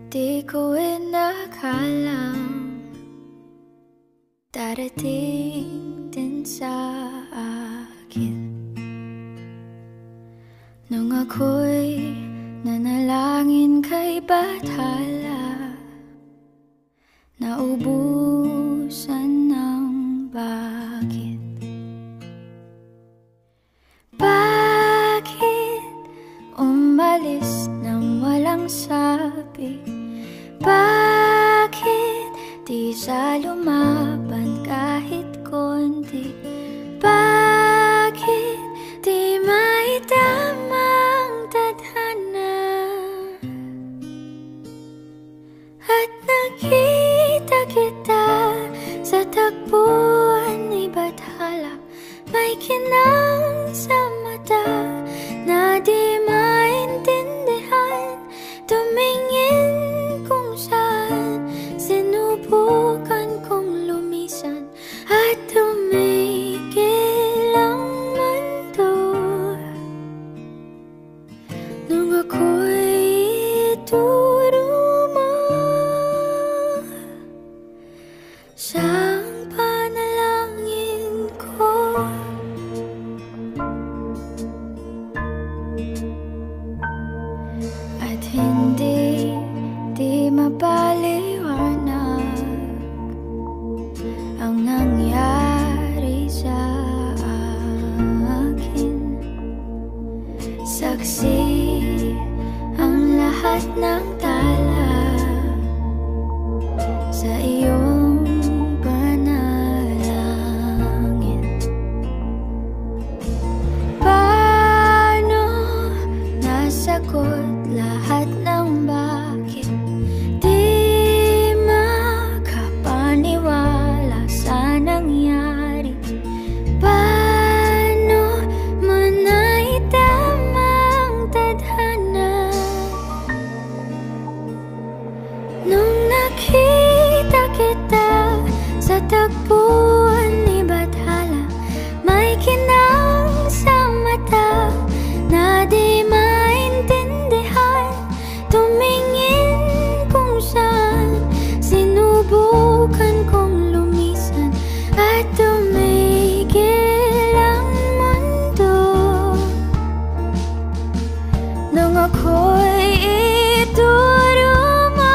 Di ko inakalang darating din sa akin nung ako'y nanalangin kay Bathala, naubusan ng bakit. Bakit umalis nang walang sabi? Bakit di siya lumaban kahit konti? Bakit di maitamang tadhana? At nakita kita sa tagpuan ni Bathala, may kinang sa mata na di maintindihan. Tumingin kung saan, sinubukan kong lumisan at tumigil ang mundo nung ako'y ituruma. Siyang panalangin ko, at hindi mapaliwanag ang nangyari sa akin. Saksi ang lahat ng tala sa iyong panalangin. Paano nasagot lahat ng bakit? Di makapaniwala sa nangyari. Paano mo naitamang tadhana nung nakita kita sa tagpuan ni Bathala? May kinang sa mata na di maintindihan. Tumingin kung saan, sinubukan kong lumisan at tumigil ang mundo nung ako'y ituruma.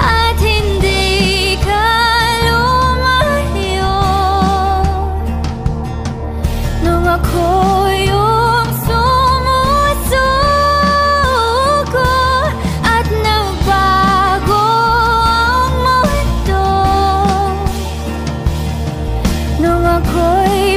At hindi ka lumayo nung ako yung sumusuko at nagbago ang mundo nung ako'y